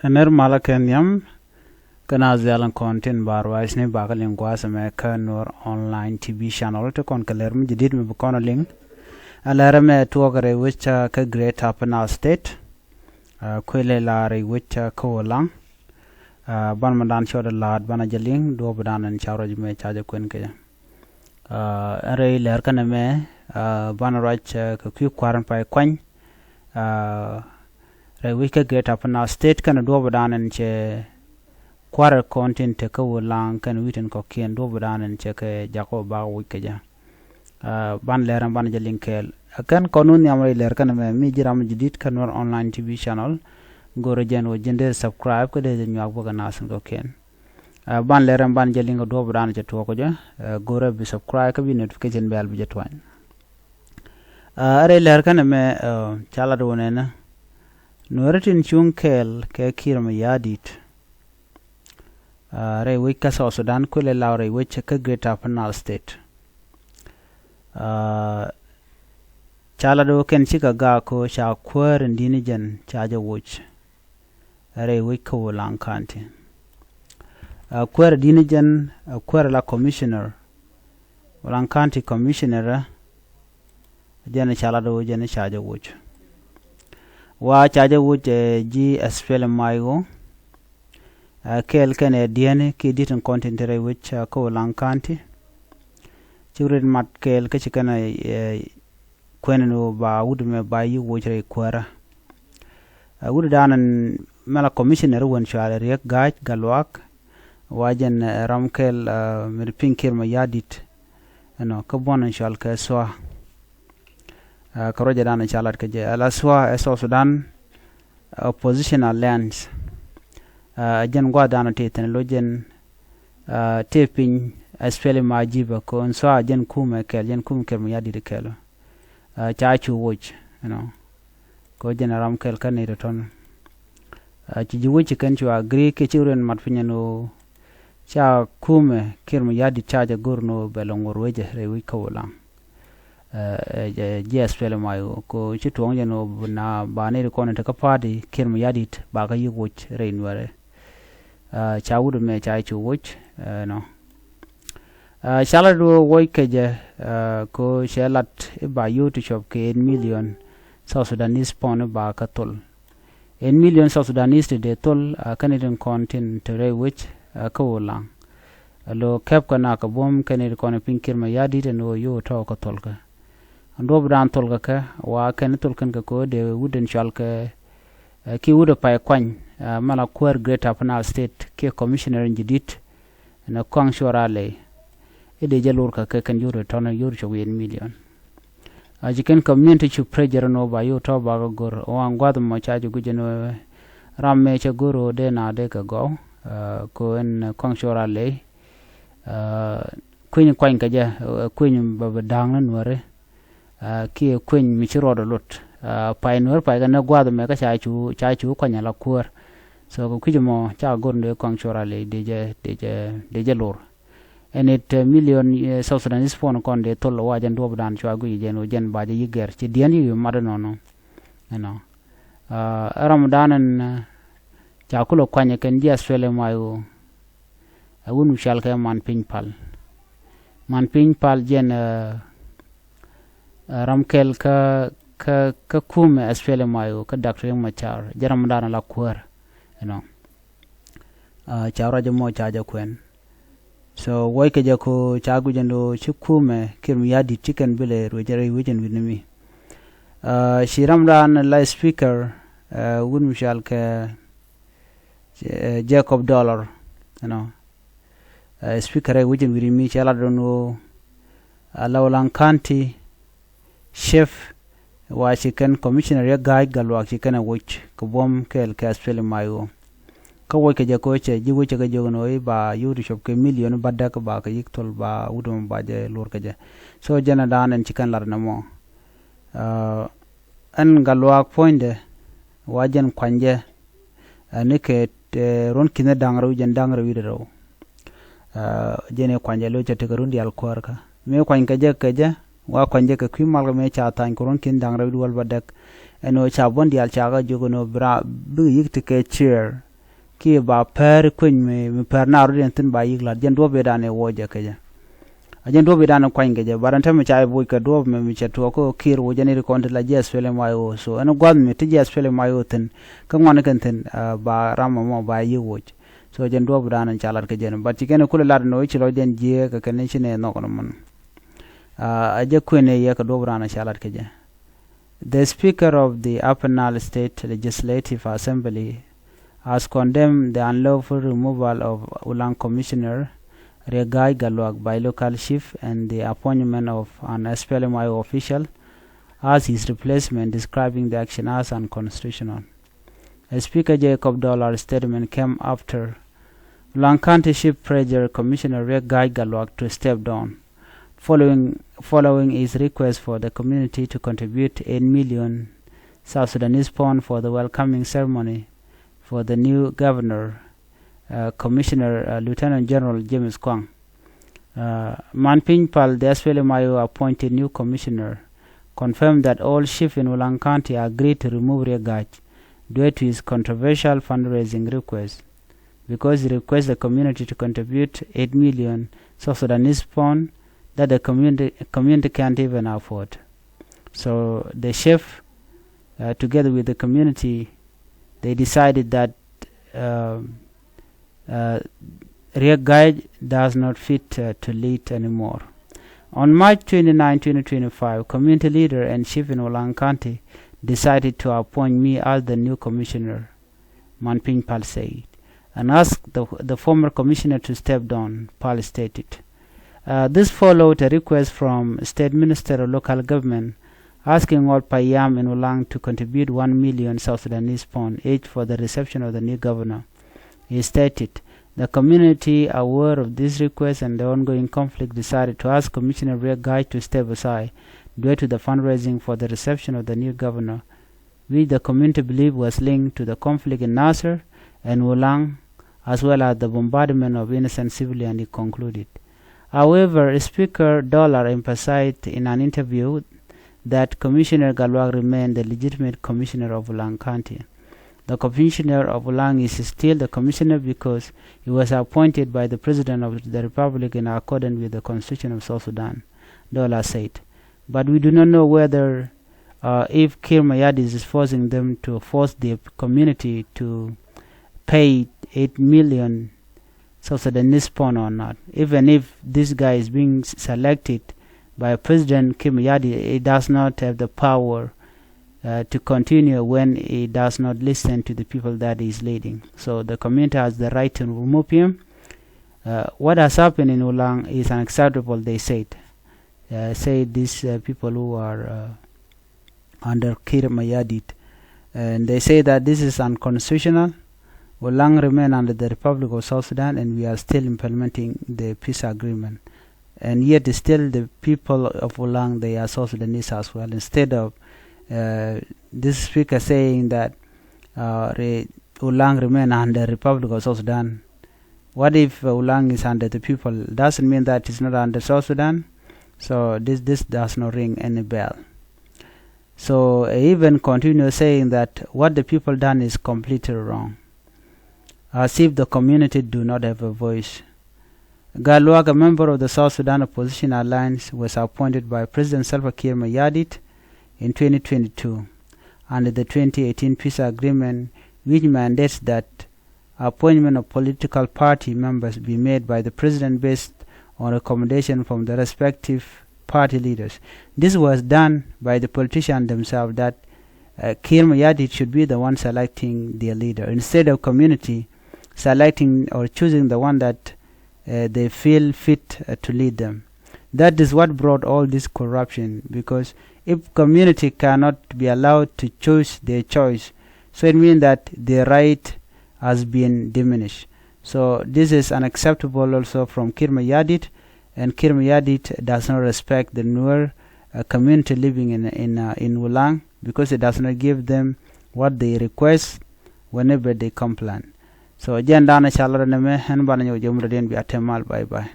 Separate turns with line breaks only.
Ener malaken yam kana zalan content barwais ne bagalin gwasa me Nuer online TV channel to kon kalerm jidid me bukono link alara me tuogare wicha ka great apana state kwele lare wicha ko Ulaŋ ban mandan shoda lad bana jaling do badan an chawra me chaja kwen ke are ler kana me ban rach ka ku kwaran pai kwany re wika great apana state kana do badan an che kwara content te ko Ulaŋ kan witen ko kien do badan an che ke jako ba wika ja ban leran ban jaling kel akan konun yamay ler kana me mi jiram jidid kan Nuer online TV channel goro jeno jende subscribe ko de nyak boga nasun ko ken ban leran ban jaling do badan che to ko ja goro bi subscribe ko bi notification bell bi jetwan are ler kana me chala do nena Nueretin chung kel ke kiir mayardit re wika South Sudan kwele laure wicha ka great apana state chala do ken chika gaak ko cha kuääriɛn dinijan chaja wuch are wika Ulaŋ county kuääriɛn dinijan kuääriɛn la commissioner Ulaŋ county commissioner jana chala do jana chaja wuch wa chaja wuch ji SPL mayo kel kene diene ki ditan content re which ko Ulaŋ county chigrid mat kel ke chikana kweneno ba wudme ba yi wojre kwara wudu danan mala commissioner won chale rek gaak galwak wajen ramkel mir pinkir mayardit no ko bonan chal ka so karoja danan chalat ke je ala swa South Sudan oppositional lands jen gwa dana te lojen tepin SPL majiba ko so jen kuma kel jen kum kel mayardit kelo chachu wuch ko generam kel kanne reton ci wuch kan ci agree ke chiren mat finyano cha kume kir mayardit chaja gurno belongor weje re wi ko Ulaŋ SPL mayo ko ci to ngeno na bane ko ne ka party kir mayardit ba ga yi wuch re Nuer cha wudu me chachu wuch no shala do woy keje ko shelat ba yutu shop ke 1 million South Sudanese pound ba ka tol 1 million South Sudanese de tol Canadian content re which ko Ulaŋ lo kep kana ka bom Canadian kon pinkir mayardit no yo to ko tol ka ando bran tol ka wa kan tol kan ko de wuden shal ka ki wudo pay kwany mala kuääriɛn great apana state ke commissioner jidit na kwang shorale ede jalur ka kan yuro tona yuro cho 1 million ajiken community chu pressure no ba yo to ba gor o angwad mo chaaju gujeno ramme cha goro de na de ka go ko en kongshora le kuin kwany ka ja kuin ba dang na Nuer ki kuin mi chiro do lot pai Nuer pai na gwad me ka chaaju kwanya la kuer so ko kujimo cha gor de kongshora le de jalur and it million South Sudanese phone kon de tolo wajan do dan chwa gu jeno jen baje yiger ci dien yu madano no ramadan cha kulo kwanye ken dia swele mayo wonu shal ka man pin pal jen ramkel ka kume swele mayo ka doctor machar jaram dana la kuer cha rajo mo chaja kwen so woy ke jako chagu jendo chikume kir mayardit chicken bele rojere wijen winmi shiram dan la speaker wun mishal ke Jacob dollar speaker wijen winmi chala dono Ulaŋ county chef wa chicken commissioner ya gaak galwak chicken wuch ko bom kel ka SPL mayo ka woy ke jako che ji wuch ga jogono ba yuri shop ke million badda ka ba ka yiktol ba wudum ba je lor ka je so jana dan en chikan lar namo an galwak poinde wajen kwanje ne ke ron kina dangro jen dangro widero jene kwanje lo che te garundi al korka me kwanje ka je wa kwanje ka kwimal me cha tan ko ron kin dangro widwal badak eno cha bon dial cha ga jogono bra bu yikte ke chair ki ba per kun me per na ro den tin ba yigla jen do be dane woje keje ajen do be dane kwan geje baranta me chai boy ka do me cheto ko kiir wo jeni ko la jes fele mayo so an gwad me ti jes fele mayo tin ka ngwan kan tin ba rama mo ba yi woj so jen do be dane chalar ke jen but kene kula lad no chilo den je ka kene chine no kono mon aje kwene ye ka do be dane chalar ke je. The Speaker of the Upper Nile State Legislative Assembly has condemned the unlawful removal of Ulaŋ Commissioner Regai Galwak by local chief and the appointment of an SPLMIO official as his replacement, describing the action as unconstitutional. Speaker Jacob Dollar's statement came after Ulaŋ County Chief Treasurer Commissioner Regai Galwak to step down, following his request for the community to contribute 8 million South Sudanese pound for the welcoming ceremony for the new governor, Commissioner Lieutenant General James Kwang. Manping Pal, the SPLMIO appointed new commissioner, confirmed that all chiefs in Ulaŋ County agreed to remove Regai due to his controversial fundraising request, because he requests the community to contribute 8 million South Sudanese pound that the community can't even afford. So the chief, together with the community, they decided that Regai does not fit to lead anymore. On March 29, 2025, community leader and chief in Ulaŋ County decided to appoint me as the new commissioner, Manping Pal said, and asked the former commissioner to step down, Pal stated. This followed a request from State Minister of Local Government asking all Payam in Ulaŋ to contribute 1 million South Sudanese pound each for the reception of the new governor. He stated, the community, aware of this request and the ongoing conflict, decided to ask Commissioner Regai to step aside due to the fundraising for the reception of the new governor, which the community believed was linked to the conflict in Nasser and Ulaŋ, as well as the bombardment of innocent civilians, he concluded. However, Speaker Dollar emphasized in an interview that Commissioner Galwak remained the legitimate commissioner of Ulaŋ County. The commissioner of Ulaŋ is still the commissioner because he was appointed by the President of the Republic in accordance with the Constitution of South Sudan, Dollar said. But we do not know whether if Kiir Mayardit is forcing them to force the community to pay 8 million South Sudanese pound or not. Even if this guy is being selected by President Kiir Mayardit, he does not have the power to continue when he does not listen to the people that he is leading. So the community has the right to remove him. What has happened in Ulaŋ is unacceptable, they said. Say these people who are under Kiir Mayardit. And they say that this is unconstitutional. Ulaŋ remain under the Republic of South Sudan, and we are still implementing the peace agreement. And yet still the people of Ulaŋ, they are South Sudanese as well. Instead of this speaker saying that Ulaŋ remain under the Republic of South Sudan, what if Ulaŋ is under the people? Doesn't mean that it's not under South Sudan. So this does not ring any bell. So even continue saying that what the people done is completely wrong, as if the community do not have a voice. Galwak, a member of the South Sudan Opposition Alliance, was appointed by President Salva Kiir Mayardit in 2022 under the 2018 peace agreement, which mandates that appointment of political party members be made by the president based on recommendation from the respective party leaders. This was done by the politicians themselves, that Kiir Mayardit should be the one selecting their leader, instead of community selecting or choosing the one that they feel fit to lead them. That is what brought all this corruption, because if community cannot be allowed to choose their choice, so it means that their right has been diminished. So this is unacceptable also from Kiir Mayardit, and Kiir Mayardit does not respect the Nuer community living in Ulaŋ, because it does not give them what they request whenever they complain. So agenda na chalra neme hen bana nyo jomra den bi atemal bye bye.